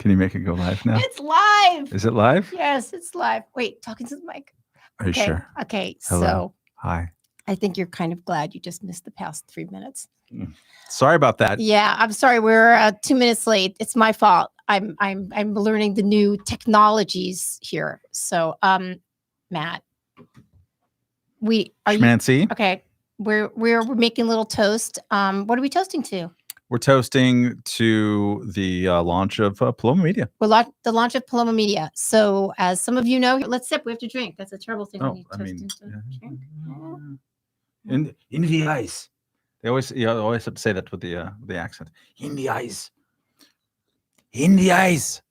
Can you make it go live now? It's live. Is it live? Yes, it's live. Wait, talking to the mic. Are you sure? Okay, Hello. so Hi. I think you're kind of glad you just missed the past 3 minutes. Sorry about that. Yeah, I'm sorry. We're 2 minutes late. It's my fault. I'm learning the new technologies here. So, Matt, Schmancy. Okay? We're making a little toast. What are we toasting to? We're toasting to the launch of Paloma Media. The launch of Paloma Media. So, as some of you know, let's sip. We have to drink. That's a terrible thing. Oh, in the eyes. They always have to say that with the accent. In the eyes. In the eyes.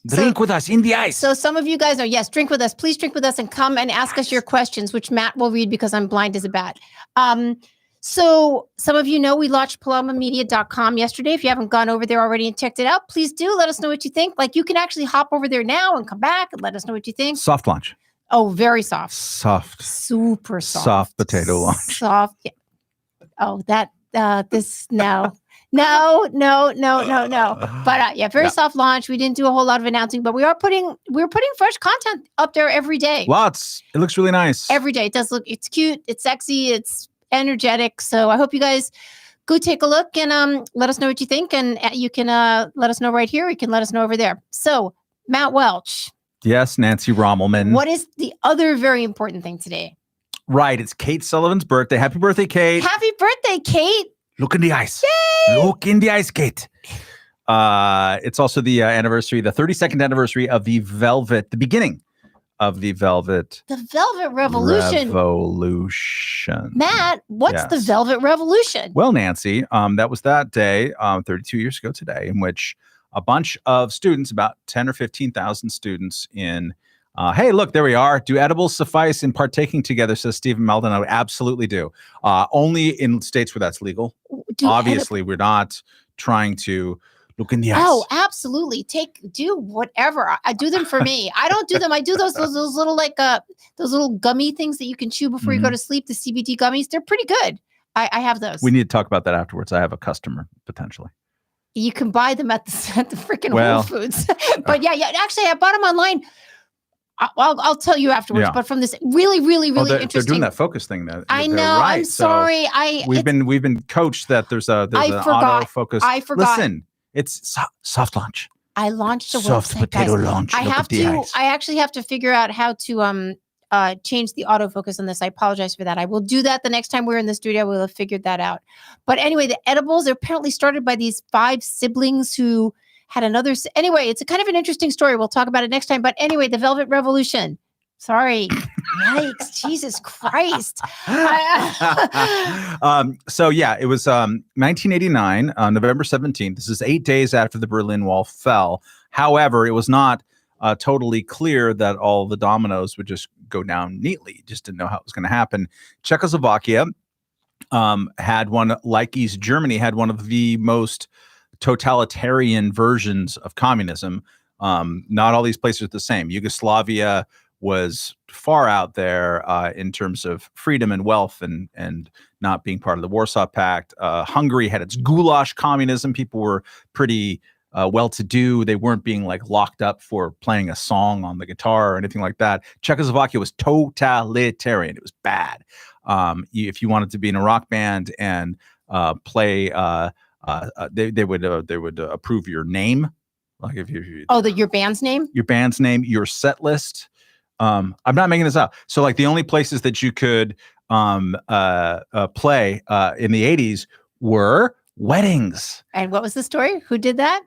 Drink with us in the eyes. So some of you guys are, drink with us. Please drink with us and come and ask us your questions, which Matt will read because I'm blind as a bat. So some of you know we launched palomamedia.com yesterday. If you haven't gone over there already and checked it out, please do. Let us know what you think. Like, you can actually hop over there now and come back and let us know what you think. Soft launch. Oh, very soft. Soft. Super soft. Soft potato launch. Soft. Yeah. Oh, no. No. But very soft launch. We didn't do a whole lot of announcing, but we're putting fresh content up there every day. Lots. It looks really nice. Every day. It does look, it's cute, it's sexy, it's energetic. So I hope you guys go take a look and let us know what you think. And you can let us know right here. You can let us know over there. So, Matt Welch. Yes, Nancy Rommelman. What is the other very important thing today? Right. It's Kate Sullivan's birthday. Happy birthday, Kate. Happy birthday, Kate. Look in the eyes. Yay! Look in the eyes, Kate. It's also the anniversary, the 32nd anniversary of the beginning of the Velvet. The Velvet Revolution. Matt, what's the Velvet Revolution? Well, Nancy, that was that day, 32 years ago today, in which a bunch of students, about 10 or 15,000 students in hey, look, there we are. Do edibles suffice in partaking together, says Stephen Maldonado. Absolutely do. Only in states where that's legal. Obviously, we're not trying to look in the eyes. Oh, absolutely. Do whatever. I do them for me. I don't do them. I do those little those little gummy things that you can chew before you go to sleep, the CBD gummies. They're pretty good. I have those. We need to talk about that afterwards. I have a customer, potentially. You can buy them at the freaking Whole Foods. But yeah, actually, I bought them online. I'll tell you afterwards, but from this really interesting. They're doing that focus thing. That I know. Right. I'm sorry. We've been coached that there's an autofocus. I forgot. Listen, it's soft launch. I launched a soft website, potato guys. launch. I actually have to figure out how to change the autofocus on this. I apologize for that. I will do that the next time we're in the studio. We'll have figured that out. But anyway, the edibles are apparently started by these 5 siblings who had another. Anyway, it's a kind of an interesting story. We'll talk about it next time. But anyway, the Velvet Revolution. Sorry. Yikes. Jesus Christ. So yeah, it was 1989, November 17th. This is 8 days after the Berlin Wall fell. However, it was not totally clear that all the dominoes would just go down neatly. You just didn't know how it was going to happen. Czechoslovakia had one, like East Germany, had one of the most totalitarian versions of communism. Not all these places are the same. Yugoslavia was far out there in terms of freedom and wealth and not being part of the Warsaw Pact. Hungary had its goulash communism. People were pretty well-to-do. They weren't being locked up for playing a song on the guitar or anything like that. Czechoslovakia was totalitarian. It was bad. If you wanted to be in a rock band and play, they would approve your name. If your band's name? Your band's name, your set list. I'm not making this up. So the only places that you could play in the 80s were weddings. And what was the story? Who did that?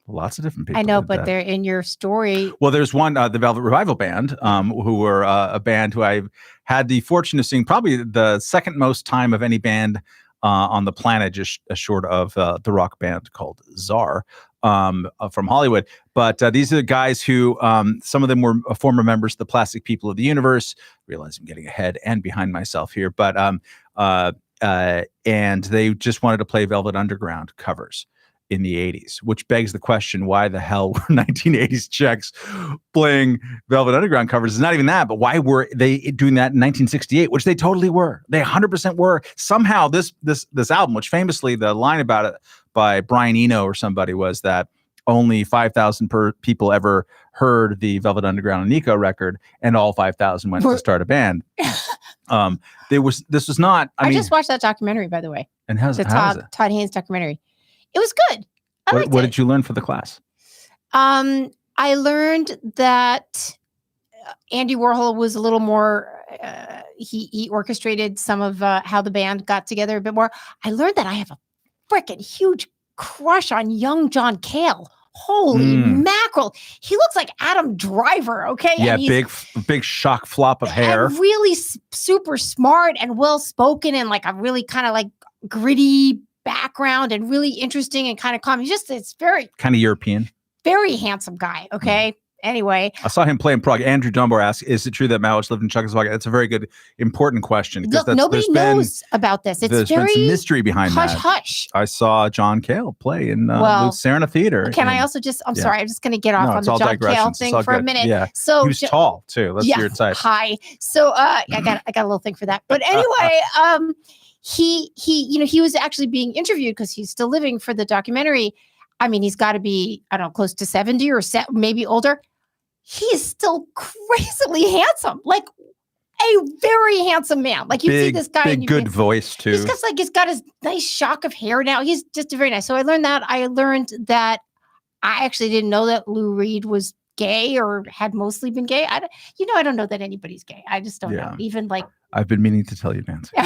Lots of different people. I know, but they're in your story. Well, there's one, the Velvet Revival Band, who were a band who I had the fortune of seeing probably the second most time of any band on the planet, just short of the rock band called Czar from Hollywood. But these are the guys who, some of them were former members of the Plastic People of the Universe. Realize I'm getting ahead and behind myself here. But and they just wanted to play Velvet Underground covers in the 80s, which begs the question, why the hell were 1980s Czechs playing Velvet Underground covers? It's not even that, but why were they doing that in 1968, which they totally were. They 100% were. Somehow this album, which famously the line about it by Brian Eno or somebody was that only 5,000 people ever heard the Velvet Underground and Nico record, and all 5,000 went to start a band. This was not. I mean, just watched that documentary, by the way. And the Todd Haynes documentary. It was good. What did you learn for the class? I learned that Andy Warhol was a little more. He orchestrated some of how the band got together a bit more. I learned that I have a freaking huge crush on young John Cale. Holy mackerel. He looks like Adam Driver, okay? Yeah, big shock flop of hair. Really super smart and well-spoken and like a really kind of like gritty background and really interesting and kind of calm. It's very... kind of European. Very handsome guy, okay? Anyway. I saw him play in Prague. Andrew Dunbar asked, is it true that Malevich lived in Czechoslovakia? That's a very good, important question. Look, nobody knows about this. It's very been some mystery behind that. Hush. I saw John Cale play in Lucerne Theater. Can I also just, I'm sorry, I'm just going to get off on the John Cale thing for a minute. Yeah. So he was tall too. That's your type. Hi. So I got a little thing for that. But anyway, he was actually being interviewed because he's still living for the documentary. I mean, he's got to be, I don't know, close to 70 or maybe older. He is still crazily handsome, like a very handsome man. Like you see this guy, big good voice too. He's got his nice shock of hair now. He's just very nice. So I learned that. I actually didn't know that Lou Reed was gay or had mostly been gay. I don't know that anybody's gay. I just don't know. Even like I've been meaning to tell you, Nancy.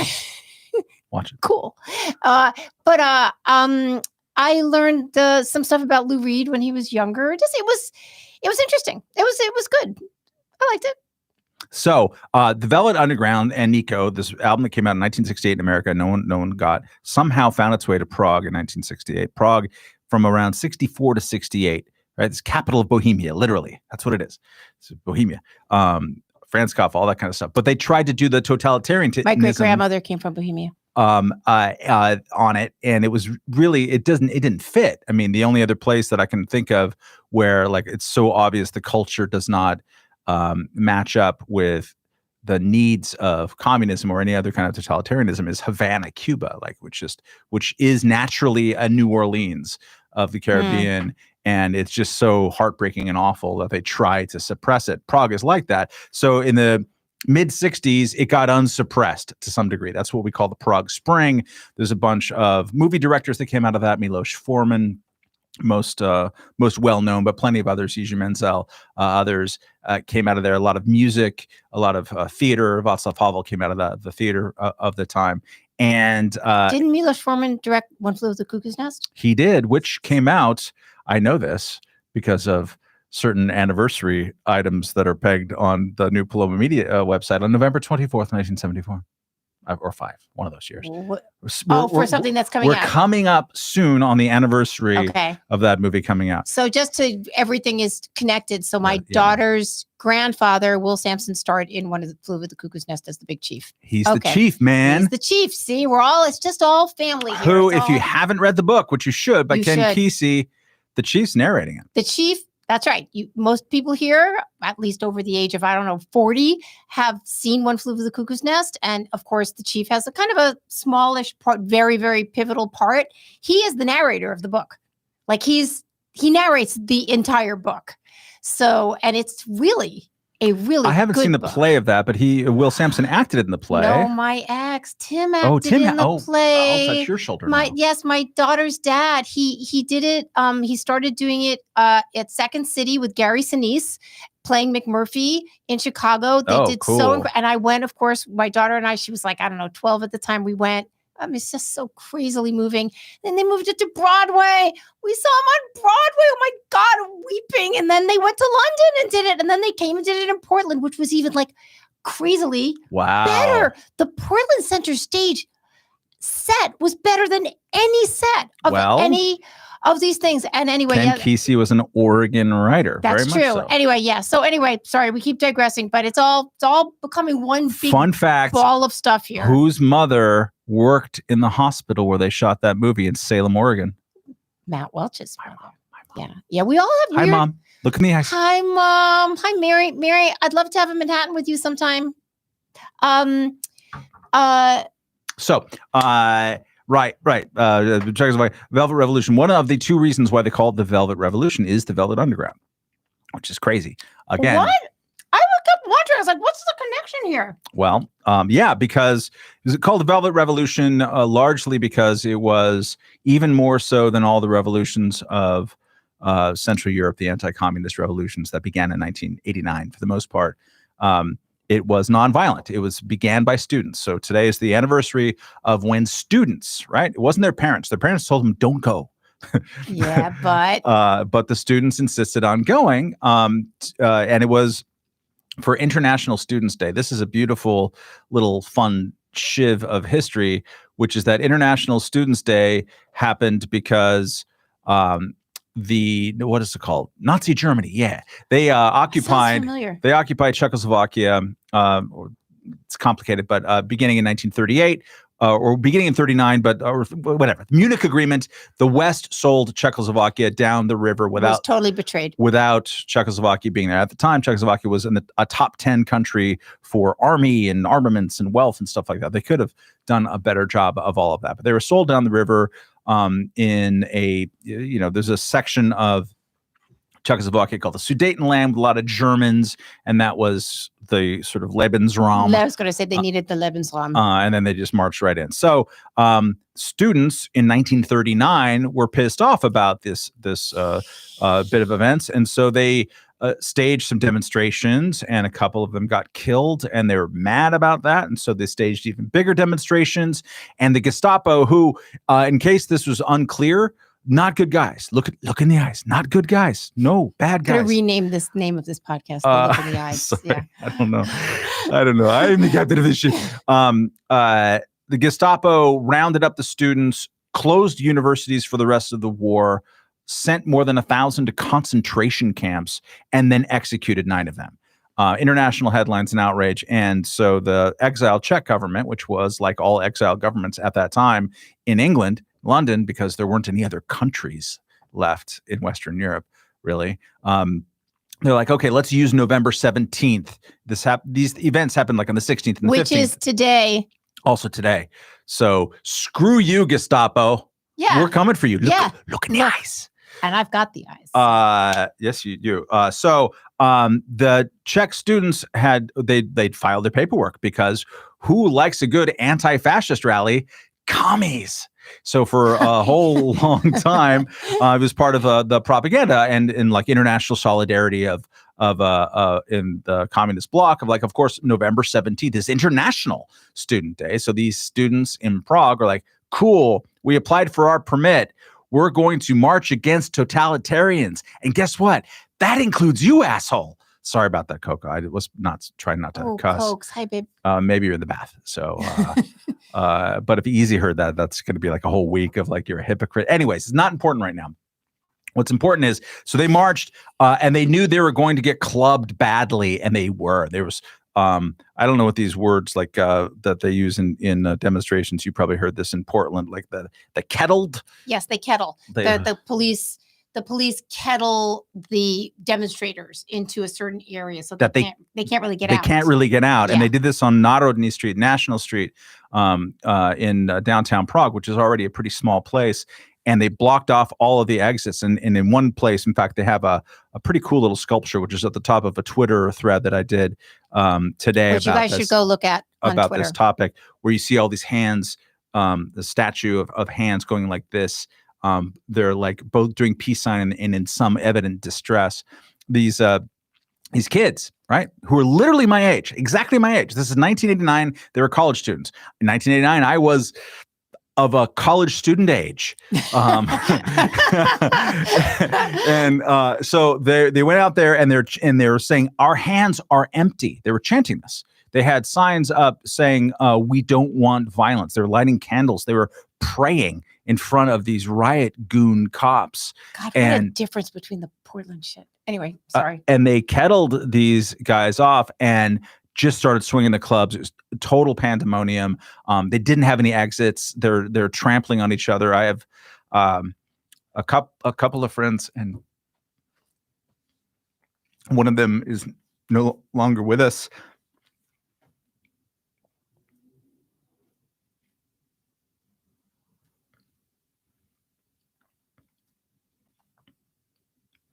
Watch it. Cool. I learned some stuff about Lou Reed when he was younger. It was interesting. It was good. I liked it. So the Velvet Underground and Nico, this album that came out in 1968 in America, no one got, somehow found its way to Prague in 1968. Prague from around 64 to 68, right? It's capital of Bohemia, literally. That's what it is. It's Bohemia. Franz Kafka, all that kind of stuff. But they tried to do the totalitarian. My great grandmother came from Bohemia. On it, and it was really it didn't fit. I mean, the only other place that I can think of where like it's so obvious the culture does not match up with the needs of communism or any other kind of totalitarianism is Havana, Cuba, like which is naturally a New Orleans of the Caribbean. And it's just so heartbreaking and awful that they try to suppress it. Prague is like that. So in the mid-60s, it got unsuppressed to some degree. That's what we call the Prague Spring. There's a bunch of movie directors that came out of that. Milos Forman, most well-known, but plenty of others. Jiří Menzel, others came out of there. A lot of music, a lot of theater. Václav Havel came out of the theater of the time. And didn't Milos Forman direct One Flew Over the Cuckoo's Nest? He did, which came out, I know this, because of certain anniversary items that are pegged on the new Paloma Media website on November 24th, 1974. Or 5, one of those years. For something that's coming out. We're coming up soon on the anniversary of that movie coming out. So everything is connected. So my daughter's grandfather, Will Sampson, starred in One of the Flew Over the Cuckoo's Nest as the big chief. He's the chief, man. He's the chief. See, it's just all family here. Who, if you haven't read the book, which you should, by Ken Kesey, the chief's narrating it. The chief. That's right. Most people here, at least over the age of, 40, have seen One Flew Over the Cuckoo's Nest. And of course, the chief has a kind of a smallish part, very, very pivotal part. He is the narrator of the book. Like he narrates the entire book. So, and it's really a really I haven't seen the play of that, but Will Sampson acted in the play. No, my ex, Tim acted in the play. I'll touch your shoulder Yes, my daughter's dad. He did it. He started doing it at Second City with Gary Sinise, playing McMurphy in Chicago. They did cool. And I went, of course, my daughter and I, she was like, 12 at the time we went. It's just so crazily moving. Then they moved it to Broadway. We saw them on Broadway. Oh my God, weeping. And then they went to London and did it. And then they came and did it in Portland, which was even like crazily better. The Portland Center stage set was better than any set of any of these things. And anyway, Ken Kesey was an Oregon writer. That's very true. Much so. Anyway, yeah. So anyway, sorry, we keep digressing, but it's all becoming one big fun fact ball of stuff here. Whose mother worked in the hospital where they shot that movie in Salem, Oregon? Matt Welch's mother. My mom. Yeah. We all have Hi, Mom. Look in the eyes. Hi, Mom. Hi, Mary. Mary, I'd love to have a Manhattan with you sometime. Right. Czechoslovakia, Velvet Revolution. One of the two reasons why they call it the Velvet Revolution is the Velvet Underground, which is crazy. Again, what? I kept wondering. I was like, what's the connection here? Well, yeah, because it was called the Velvet Revolution largely because it was even more so than all the revolutions of Central Europe, the anti-communist revolutions that began in 1989 for the most part. It was nonviolent. It was began by students. So today is the anniversary of when students, right? It wasn't their parents. Their parents told them, don't go. Yeah, but the students insisted on going. And it was for International Students Day. This is a beautiful little fun shiv of history, which is that International Students Day happened because what is it called? Nazi Germany. Yeah, they occupied Czechoslovakia. It's complicated, but beginning in 1938. Or beginning in 39, but or whatever. Munich Agreement, the West sold Czechoslovakia down the river was totally betrayed. Without Czechoslovakia being there. At the time, Czechoslovakia was in a top 10 country for army and armaments and wealth and stuff like that. They could have done a better job of all of that, but they were sold down the river in there's a section of Czechoslovakia called the Sudetenland with a lot of Germans, and that was the sort of Lebensraum. I was going to say they needed the Lebensraum. And then they just marched right in. So students in 1939 were pissed off about this bit of events, and so they staged some demonstrations, and a couple of them got killed, and they were mad about that, and so they staged even bigger demonstrations. And the Gestapo, who, in case this was unclear, not good guys. Look in the eyes. Not good guys. No, bad guys. Could rename this name of this podcast. Look in the eyes. Sorry, yeah. I don't know. I am the captain of this shit. The Gestapo rounded up the students, closed universities for the rest of the war, sent more than 1,000 to concentration camps, and then executed 9 of them. International headlines and outrage. And so the exiled Czech government, which was like all exiled governments at that time in England, London, because there weren't any other countries left in Western Europe, really. They're like, okay, let's use November 17th. These events happened like on the 16th and the 15th. Which is today. Also today. So screw you, Gestapo. Yeah. We're coming for you. Look in the eyes. And I've got the eyes. Yes, you do. So the Czech students they'd filed their paperwork because who likes a good anti-fascist rally? Commies. So for a whole long time, it was part of the propaganda and in like international solidarity of in the communist bloc of like, of course, November 17th is International Student Day. So these students in Prague are like, cool, we applied for our permit. We're going to march against totalitarians. And guess what? That includes you, asshole. Sorry about that, Coco. I was trying not to cuss. Cokes. Hi, babe. Maybe you're in the bath. So, but if Easy heard that, that's going to be like a whole week of like, you're a hypocrite. Anyways, it's not important right now. What's important is, so they marched and they knew they were going to get clubbed badly. And they were. There was, I don't know what these words like that they use in demonstrations. You probably heard this in Portland, like the kettled. Yes, they kettle. The police kettle the demonstrators into a certain area so that they can't really get out. They can't really get out. Yeah. And they did this on Národní Street, National Street, in downtown Prague, which is already a pretty small place. And they blocked off all of the exits. And in one place, in fact, they have a pretty cool little sculpture, which is at the top of a Twitter thread that I did today. Which you guys should go look at on about Twitter. This topic, where you see all these hands, the statue of hands going like this. They're like both doing peace sign and in some evident distress. These kids, right, who are literally my age, exactly my age. This is 1989. They were college students. In 1989, I was of a college student age. And so they went out there and they were saying, our hands are empty. They were chanting this. They had signs up saying, we don't want violence. They were lighting candles. They were praying in front of these riot goon cops. God, what a difference between the Portland shit. Anyway, sorry. And they kettled these guys off and just started swinging the clubs. It was total pandemonium. They didn't have any exits. They're trampling on each other. I have a couple of friends, and one of them is no longer with us.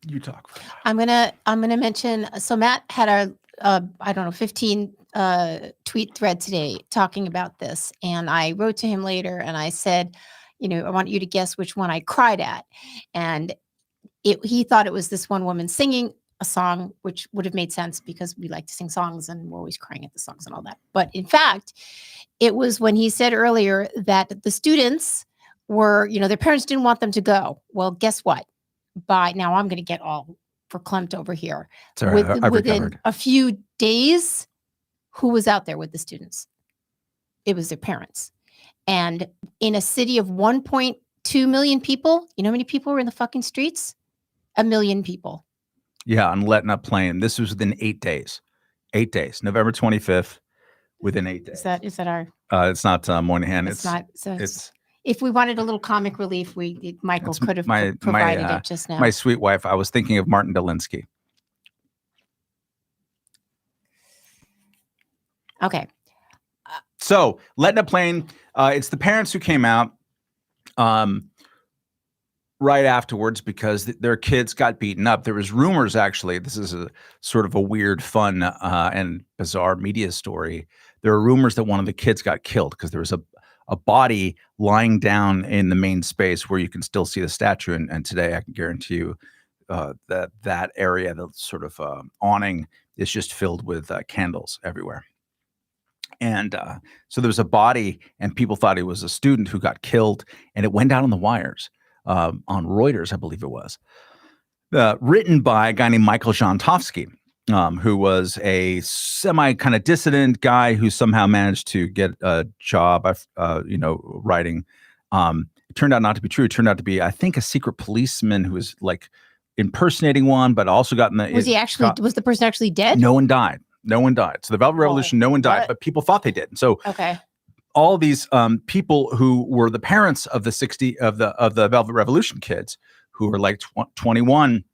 You talk for a I'm gonna mention. So Matt had I don't know 15 tweet thread today talking about this, and I wrote to him later and I said, I want you to guess which one I cried at, and he thought it was this one woman singing a song, which would have made sense because we like to sing songs and we're always crying at the songs and all that. But in fact, it was when he said earlier that the students were, their parents didn't want them to go. Well, guess what? By now, I'm going to get all verklempt over here. It's all right. I've Within recovered. a few days, who was out there with the students? It was their parents. And in a city of 1.2 million people, you know how many people were in the fucking streets? 1 million people. Yeah, on letting up playing. This was within 8 days. 8 days. November 25th, within 8 days. Is that our? It's not Moynihan. It's not. So it's. If we wanted a little comic relief, Michael could have provided it just now. My sweet wife. I was thinking of Martin Delinsky. Okay. So letting up playing. It's the parents who came out right afterwards because their kids got beaten up. There was rumors, actually. This is a sort of a weird, fun, and bizarre media story. There are rumors that one of the kids got killed because there was a body lying down in the main space where you can still see the statue. And today I can guarantee you that area, the sort of awning, is just filled with candles everywhere. And so there was a body, and people thought it was a student who got killed, and it went out on the wires on Reuters, I believe it was. Written by a guy named Michael Zhontovsky, who was a semi kind of dissident guy who somehow managed to get a job, writing. It turned out not to be true. It turned out to be, I think, a secret policeman who was like impersonating one, but also got in the. Was the person actually dead? No one died. No one died. So the Velvet Revolution, no one died, but people thought they did. So all these people who were the parents of the Velvet Revolution kids, who were like 21,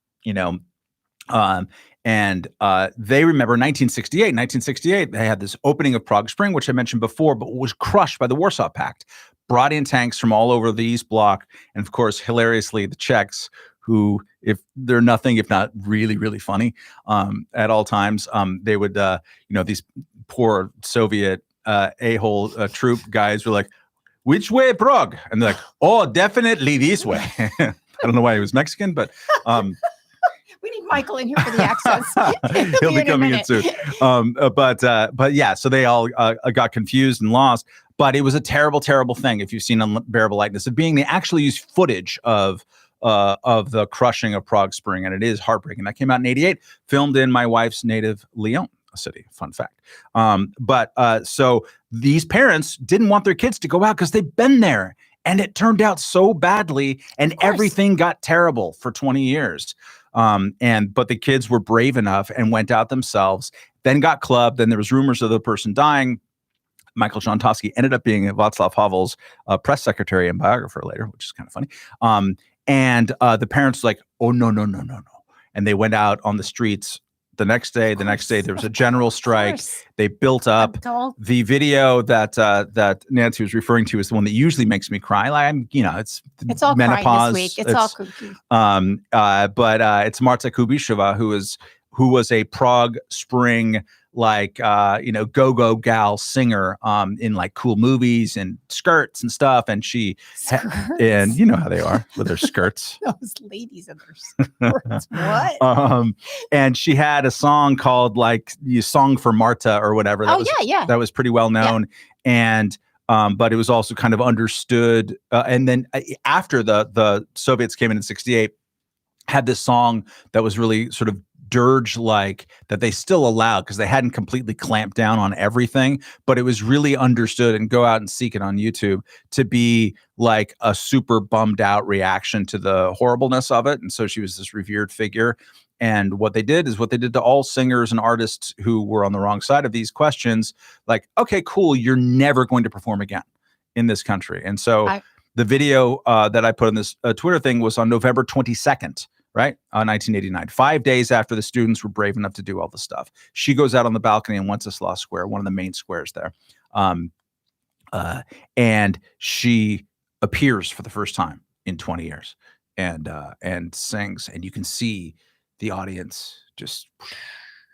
and they remember 1968. 1968, they had this opening of Prague Spring, which I mentioned before, but was crushed by the Warsaw Pact. Brought in tanks from all over the East Bloc, and of course, hilariously, the Czechs, who, if they're nothing if not really, really funny at all times, they would, these poor Soviet a-hole troop guys were like, "Which way, Prague?" And they're like, "Oh, definitely this way." I don't know why he was Mexican, but we need Michael in here for the accents. He'll be coming in soon. But yeah, so they all got confused and lost. But it was a terrible, terrible thing. If you've seen Unbearable Lightness of Being, they actually used footage of the crushing of Prague Spring, and it is heartbreaking. That came out in '88, filmed in my wife's native Lyon city. Fun fact. So these parents didn't want their kids to go out because they've been there, and it turned out so badly, and everything got terrible for 20 years. But the kids were brave enough and went out themselves, then got clubbed. Then there was rumors of the person dying. Michael Zhontovsky ended up being Václav Havel's press secretary and biographer later, which is kind of funny. And the parents were like, "Oh, no. And they went out on the streets the next day. The next day, there was a general strike. They built up. The video that Nancy was referring to is the one that usually makes me cry. It's all menopause. Crying this week. It's all kooky. But it's Marta Kubisheva, who was a Prague Spring, go-go gal singer in like cool movies and skirts and stuff. And and you know how they are with their skirts. Those ladies in their skirts. What? And she had a song called Song for Marta or whatever. That was pretty well known. Yeah. And but it was also kind of understood. And then after the Soviets came in '68, had this song that was really sort of dirge-like, that they still allowed because they hadn't completely clamped down on everything, but it was really understood, and go out and seek it on YouTube, to be like a super bummed out reaction to the horribleness of it. And so she was this revered figure. And what they did is what they did to all singers and artists who were on the wrong side of these questions, like, okay, cool, you're never going to perform again in this country. And so the video that I put in this Twitter thing was on November 22nd. Right? 1989, 5 days after the students were brave enough to do all the stuff. She goes out on the balcony in Wenceslas Square, one of the main squares there. And she appears for the first time in 20 years and sings. And you can see the audience just.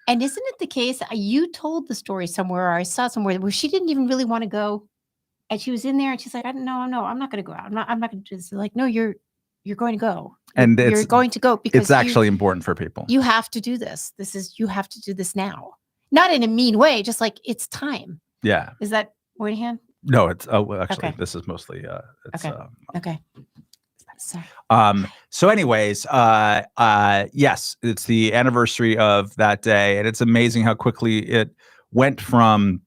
And isn't it the case? You told the story somewhere, or I saw somewhere where she didn't even really want to go, and she was in there, and she's like, "I don't know, no, I'm not going to go out. I'm not going to do this." Like, no, you're going to go, And you're going to go because it's actually important for people. You have to do this. You have to do this now, not in a mean way, just like it's time. Yeah. Is that Moynihan? No, it's actually this is mostly it's okay. Sorry. So anyways, yes, it's the anniversary of that day, and it's amazing how quickly it went from,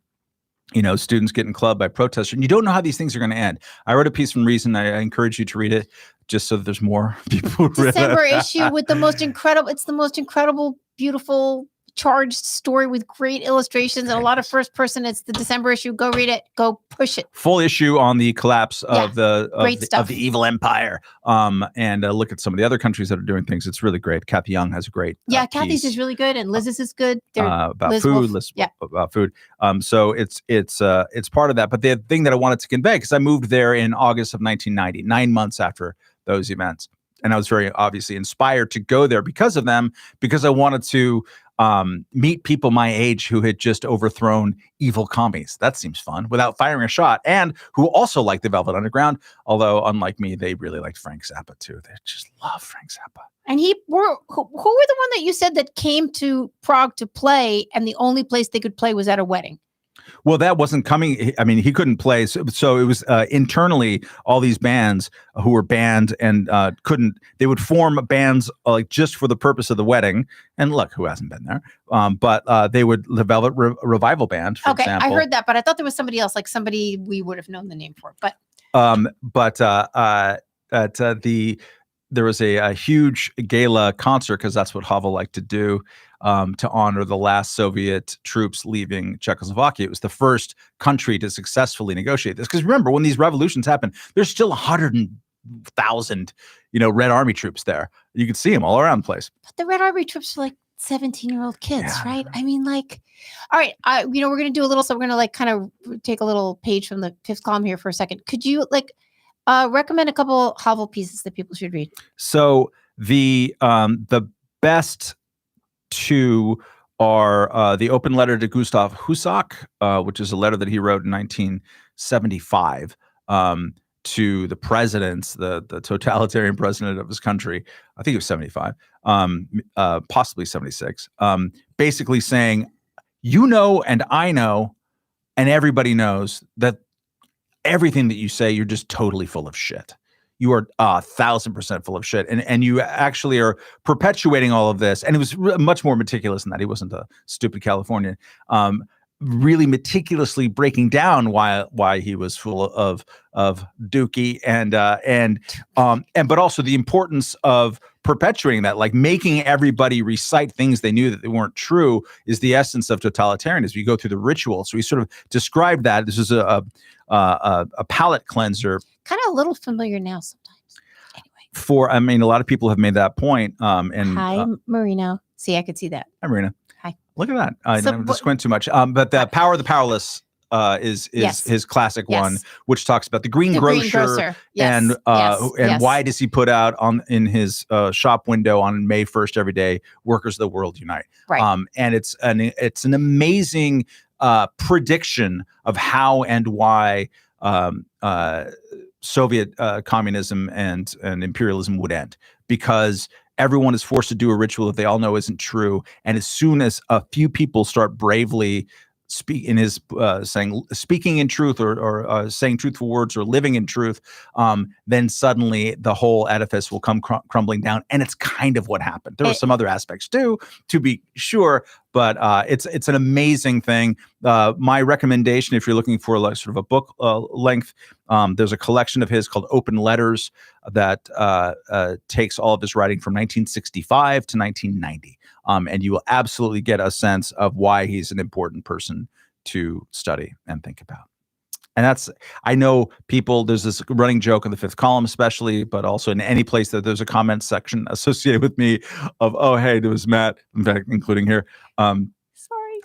students getting clubbed by protesters. And you don't know how these things are going to end. I wrote a piece from Reason. I encourage you to read it just so that there's more people. December issue with the most incredible, beautiful, charged story with great illustrations and a lot of first person. It's the December issue. Go read it. Go push it. Full issue on the collapse of the evil empire. And look at some of the other countries that are doing things. It's really great. Kathy Young has a great Kathy's is really good, and Liz's is good. About food. About food. So it's part of that. But the thing that I wanted to convey, because I moved there in August of 1990, 9 months after those events, and I was very obviously inspired to go there because of them, because I wanted to meet people my age who had just overthrown evil commies. That seems fun without firing a shot, and who also liked the Velvet Underground. Although, unlike me, they really liked Frank Zappa too. They just love Frank Zappa. And who were the one that you said that came to Prague to play, and the only place they could play was at a wedding? Well, that wasn't coming. I mean, he couldn't play. So it was internally, all these bands who were banned and couldn't, they would form bands like just for the purpose of the wedding. And look, who hasn't been there? But they would, the Velvet Revival Band, for example. I heard that, but I thought there was somebody else, like somebody we would have known the name for. But there was a huge gala concert, because that's what Havel liked to do, to honor the last Soviet troops leaving Czechoslovakia. It was the first country to successfully negotiate this. Because remember, when these revolutions happened, there's still 100,000, Red Army troops there. You could see them all around the place. But the Red Army troops were like 17-year-old kids, right? I mean, like, all right, we're going to do a little, so we're going to kind of take a little page from the fifth column here for a second. Could you recommend a couple Havel pieces that people should read? So the best two are the open letter to Gustav Husak, which is a letter that he wrote in 1975 to the presidents, the totalitarian president of his country. I think it was 75, possibly 76. Basically saying, and I know, and everybody knows that everything that you say, you're just totally full of shit. You are 1,000% full of shit. And you actually are perpetuating all of this. And it was much more meticulous than that. He wasn't a stupid Californian. Really meticulously breaking down why he was full of dookie but also the importance of perpetuating that, like making everybody recite things they knew that they weren't true, is the essence of totalitarianism. You go through the ritual. So he sort of described that. This is a palate cleanser. Kind of a little familiar now sometimes. Anyway. A lot of people have made that point. Hi, Marino. See, I could see that. Hi, Marina. Hi. Look at that. I don't have to squint too much. But the Power of the Powerless is his classic one, which talks about the greengrocer and why does he put out in his shop window on May 1st every day, workers of the world unite. Right. And it's an amazing prediction of how and why Soviet communism and imperialism would end, because everyone is forced to do a ritual that they all know isn't true. And as soon as a few people start bravely speaking in truth or saying truthful words or living in truth, then suddenly the whole edifice will come crumbling down. And it's kind of what happened. There were some other aspects too, to be sure, but it's an amazing thing. My recommendation, if you're looking for sort of a book length, there's a collection of his called Open Letters that takes all of his writing from 1965 to 1990. And you will absolutely get a sense of why he's an important person to study and think about. And I know people, there's this running joke in the fifth column especially, but also in any place that there's a comment section associated with me of, oh, hey, there was Matt, in fact, including here. Sorry.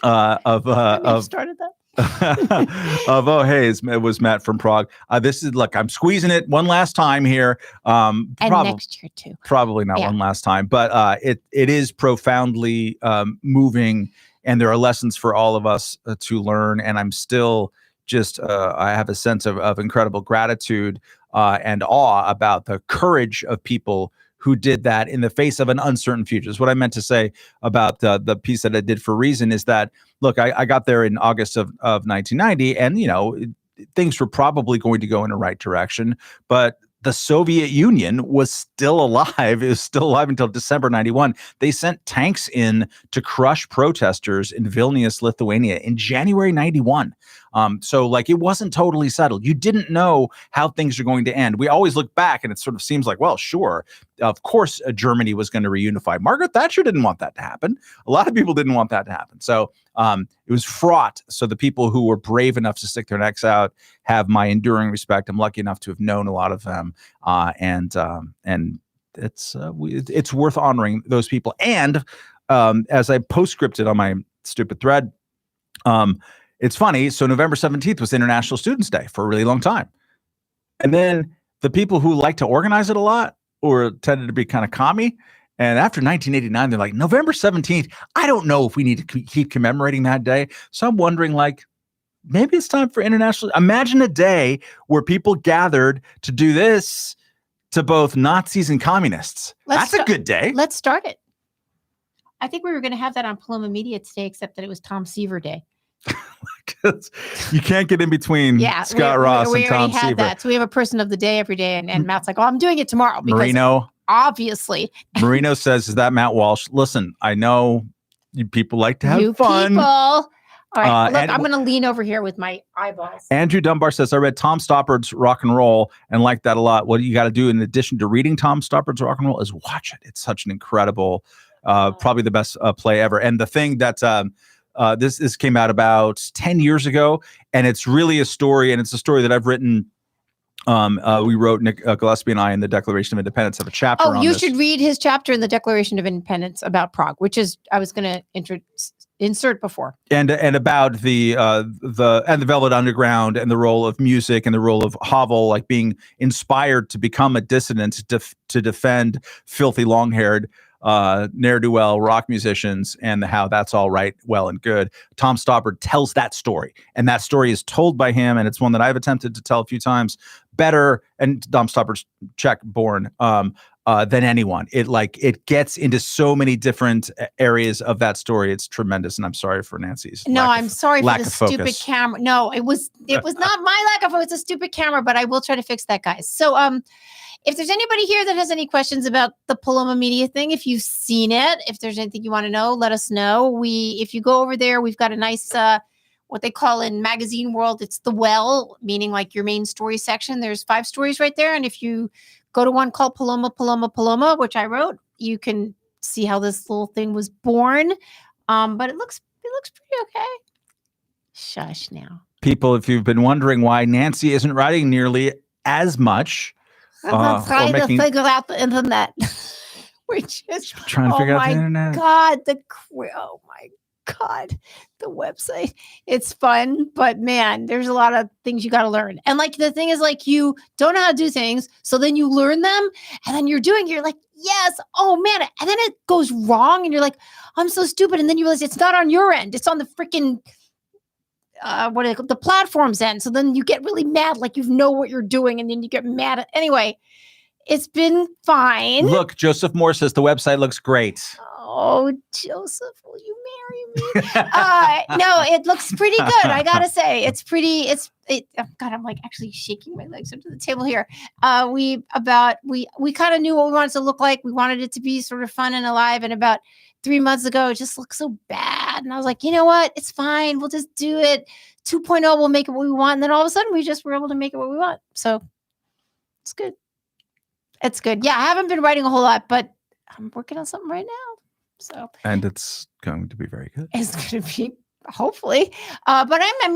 I started that. Oh, hey, it was Matt from Prague. This is, look, I'm squeezing it one last time here. And next year too. Probably not one last time, but it is profoundly moving, and there are lessons for all of us to learn. And I'm still just I have a sense of incredible gratitude and awe about the courage of people who did that in the face of an uncertain future. Is what I meant to say about the piece that I did for Reason is that, look, I got there in August of 1990, and, things were probably going to go in the right direction, but the Soviet Union was still alive. It was still alive until December 91. They sent tanks in to crush protesters in Vilnius, Lithuania in January 91. So like, it wasn't totally settled. You didn't know how things are going to end. We always look back and it sort of seems like, well, sure, of course, Germany was going to reunify. Margaret Thatcher didn't want that to happen. A lot of people didn't want that to happen. So it was fraught. So the people who were brave enough to stick their necks out have my enduring respect. I'm lucky enough to have known a lot of them. And it's worth honoring those people. And as I postscripted on my stupid thread, it's funny. So November 17th was International Students Day for a really long time. And then the people who like to organize it a lot or tended to be kind of commie. And after 1989, they're like, November 17th, I don't know if we need to keep commemorating that day. So I'm wondering, like, maybe it's time for international. Imagine a day where people gathered to do this to both Nazis and communists. That's a good day. Let's start it. I think we were going to have that on Paloma Media today, except that it was Tom Seaver Day. You can't get in between Scott Ross and Tom Seaver. We already had that. So we have a person of the day every day. And Matt's like, oh, I'm doing it tomorrow. Because Marino. Obviously. Marino says, is that Matt Walsh? Listen, I know you people like to have fun. People. All right, look, I'm going to lean over here with my eyeballs. Andrew Dunbar says, I read Tom Stoppard's Rock and Roll and liked that a lot. What you got to do in addition to reading Tom Stoppard's Rock and Roll is watch it. It's such an incredible, probably the best play ever. And the thing that this came out about 10 years ago, and it's really a story, and it's a story that I've written. We wrote, Nick Gillespie and I, in the Declaration of Independence, have a chapter on this. You should read his chapter in the Declaration of Independence about Prague, which is, I was going to insert before. And about the Velvet Underground and the role of music and the role of Havel, like being inspired to become a dissident to defend filthy long-haired ne'er-do-well rock musicians, and how that's all right, well and good. Tom Stoppard tells that story, and that story is told by him, and it's one that I've attempted to tell a few times better, and Tom Stoppard's Czech born, than anyone. It gets into so many different areas of that story. It's tremendous, and I'm sorry for Nancy's I'm sorry for the stupid camera. No, it was not my lack of focus. It's a stupid camera, but I will try to fix that, guys. So if there's anybody here that has any questions about the Paloma Media thing, if you've seen it, if there's anything you want to know, let us know. If you go over there, we've got a nice, what they call in magazine world, it's the well, meaning like your main story section. There's 5 stories right there. And if you go to one called Paloma, which I wrote, you can see how this little thing was born. But it looks pretty okay. Shush now. People, if you've been wondering why Nancy isn't writing nearly as much, I'm trying to figure out the internet. We're just trying to figure out the internet. Oh my God, the website. It's fun, but man, there's a lot of things you got to learn. And like the thing is, like, you don't know how to do things, so then you learn them, and then you're like, yes, oh man, and then it goes wrong, and you're like, I'm so stupid, and then you realize it's not on your end, it's on the freaking the platform's end. So then you get really mad, like you know what you're doing, and then you get mad at anyway. It's been fine. Look, Joseph Moore says the website looks great. Oh, Joseph, will you marry me? No, it looks pretty good. I gotta say, it's pretty. Oh God, I'm like actually shaking my legs under the table here. We kind of knew what we wanted it to look like. We wanted it to be sort of fun and alive. And about 3 months ago, it just looked so bad. And I was like, you know what? It's fine. We'll just do it. 2.0 will make it what we want. And then all of a sudden, we just were able to make it what we want. So it's good. It's good. Yeah, I haven't been writing a whole lot, but I'm working on something right now. So, and it's going to be very good. It's going to be, hopefully. But I'm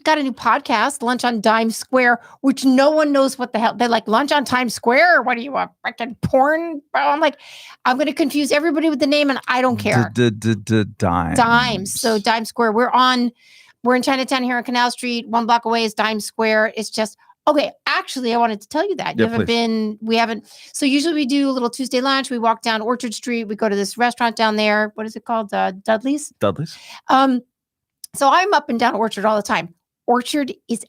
got a new podcast, Lunch on Dime Square, which no one knows what the hell. They're like, Lunch on Times Square? What are you, a freaking porn? I'm like, I'm going to confuse everybody with the name, and I don't care. Dimes. Dimes. So Dime Square. We're on We're in Chinatown here on Canal Street. 1 block away is Dime Square. It's just, okay, actually, I wanted to tell you that. We haven't. So usually we do a little Tuesday lunch. We walk down Orchard Street. We go to this restaurant down there. What is it called? Dudley's? Dudley's. So I'm up and down Orchard all the time. Orchard is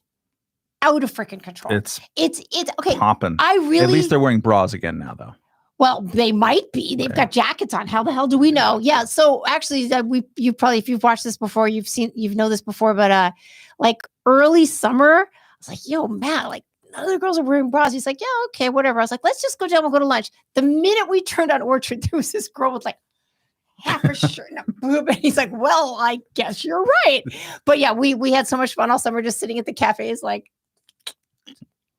out of freaking control. It's okay. Popping. At least they're wearing bras again now, though. Well, they might be. They've got jackets on. How the hell do we know? Yeah. So actually, you probably, if you've watched this before, you know this before. But like early summer, I was like, "Yo, Matt, like other girls are wearing bras." He's like, "Yeah, okay, whatever." I was like, "Let's just go down. We'll go to lunch." The minute we turned on Orchard, there was this girl with like half a shirt and a boob, and he's like, "Well, I guess you're right." But yeah, we had so much fun all summer just sitting at the cafes, like.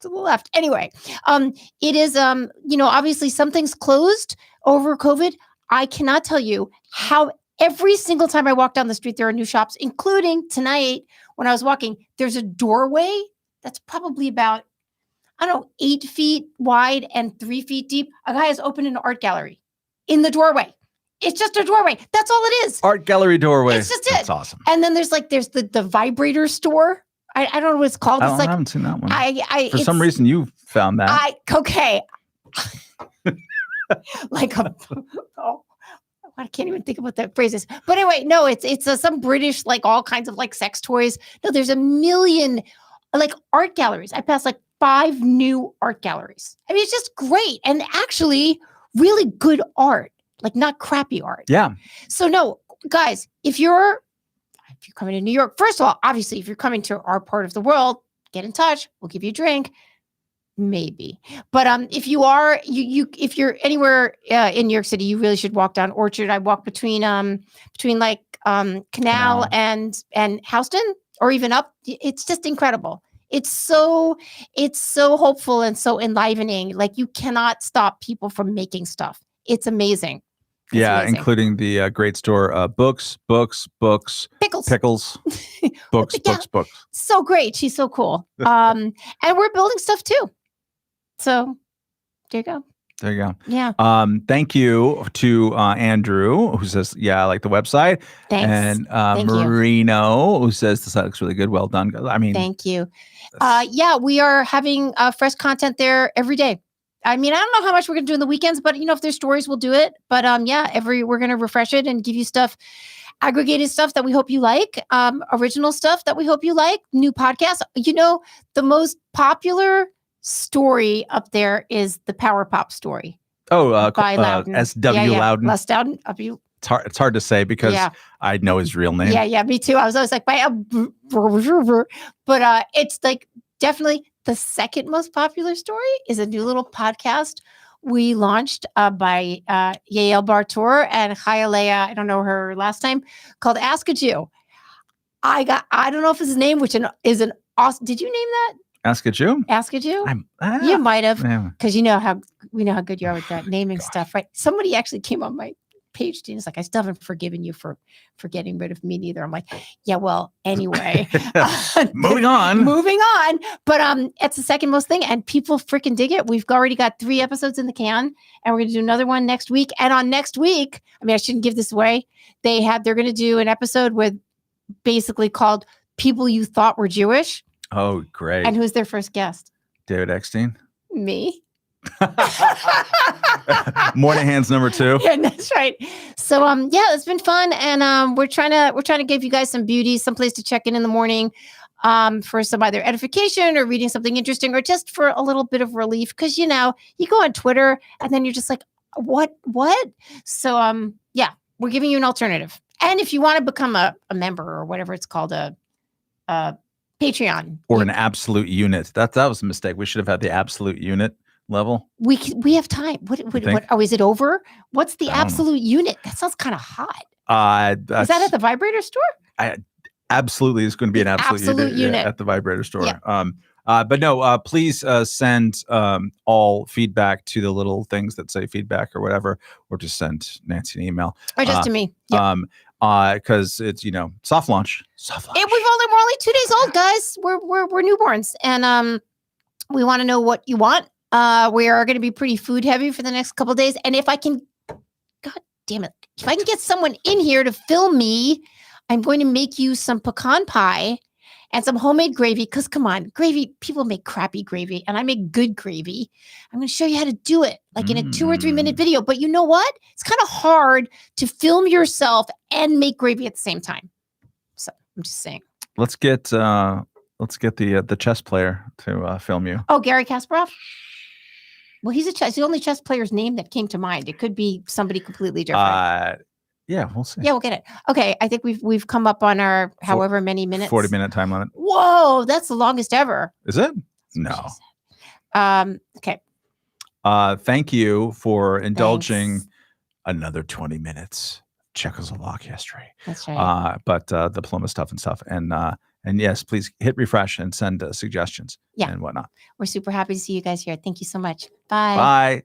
To the left. Anyway, it is, obviously something's closed over COVID. I cannot tell you how every single time I walk down the street, there are new shops, including tonight when I was walking, there's a doorway that's probably about, 8 feet wide and 3 feet deep. A guy has opened an art gallery in the doorway. It's just a doorway. That's all it is. Art gallery doorway. It's just it. That's awesome. And then there's the vibrator store. I don't know what it's called. I haven't seen that one. For some reason, you found that. Okay. I can't even think of what that phrase is. But anyway, no, it's some British, like all kinds of like sex toys. No, there's a million like art galleries. I passed like 5 new art galleries. I mean, it's just great. And actually really good art, like not crappy art. Yeah. So no, guys, if you're coming to New York, first of all, obviously, if you're coming to our part of the world, get in touch. We'll give you a drink. Maybe. But if you are, if you're anywhere in New York City, you really should walk down Orchard. I walk between like Canal and Houston, or even up. It's just incredible. It's so hopeful and so enlivening. Like you cannot stop people from making stuff. It's amazing. It's amazing. Including the great store, books, pickles, books. So great. She's so cool. And we're building stuff too. So there you go. Yeah. Thank you to Andrew, who says, "Yeah, I like the website." Thanks. And Marino, who says this looks really good. Well done. I mean, thank you. Yeah, we are having fresh content there every day. I mean, I don't know how much we're going to do in the weekends, but if there's stories, we'll do it. But we're going to refresh it and give you stuff, aggregated stuff that we hope you like, original stuff that we hope you like, new podcasts. The most popular story up there is the Power Pop story. By Loudon. S.W. Loudon. Les Loudon. It's hard to say because I know his real name. Yeah, me too. I was always like, but it's like definitely the second most popular story is a new little podcast we launched by Yael Bartour and Chayalea, I don't know her last name, called Ask a Jew. I don't know if his name, which is an awesome. Did you name that? Ask a Jew? Ask a Jew? You might have, because we know how good you are with that naming stuff, right? Somebody actually came on my page and it's like, I still haven't forgiven you for getting rid of me neither. I'm like, yeah, well, anyway. Moving on. But it's the second most thing and people freaking dig it. We've already got 3 episodes in the can and we're going to do another one next week. And on next week, I mean, I shouldn't give this away. They're going to do an episode with basically called People You Thought Were Jewish. Oh, great. And who's their first guest? David Eckstein. Me. Moynihan's number 2. Yeah, that's right. So it's been fun, and we're trying to give you guys some beauty, some place to check in the morning, for some either edification or reading something interesting, or just for a little bit of relief. Because you go on Twitter and then you're just like, what? So we're giving you an alternative. And if you want to become a member or whatever it's called, a Patreon or an absolute unit, that was a mistake. We should have had the absolute unit level. We have time. What? Oh, is it over? What's the absolute unit? That sounds kind of hot. Is that at the vibrator store? Absolutely, it's going to be an absolute unit at the vibrator store. Yeah. But no, please send all feedback to the little things that say feedback or whatever, or just send Nancy an email. Or just to me. Yep. Because it's soft launch. We're only 2 days old, guys. We're newborns, and we want to know what you want. We are going to be pretty food heavy for the next couple of days. And if I can, God damn it, if I can get someone in here to film me I'm going to make you some pecan pie and some homemade gravy. Because come on, gravy, people make crappy gravy and I make good gravy. I'm going to show you how to do it like in a 2 or 3 minute video. But you know what? It's kind of hard to film yourself and make gravy at the same time. So I'm just saying. Let's get the chess player to film you. Oh, Gary Kasparov? Well, he's the only chess player's name that came to mind. It could be somebody completely different. Yeah, we'll see. Yeah, we'll get it. Okay, I think we've come up on our however many minutes. 40-minute time limit. Whoa, that's the longest ever. Is it? No. Okay. Thank you for indulging another 20 minutes Czechoslovakia history. That's right. But the Paloma stuff and stuff. And yes, please hit refresh and send suggestions and whatnot. We're super happy to see you guys here. Thank you so much. Bye. Bye.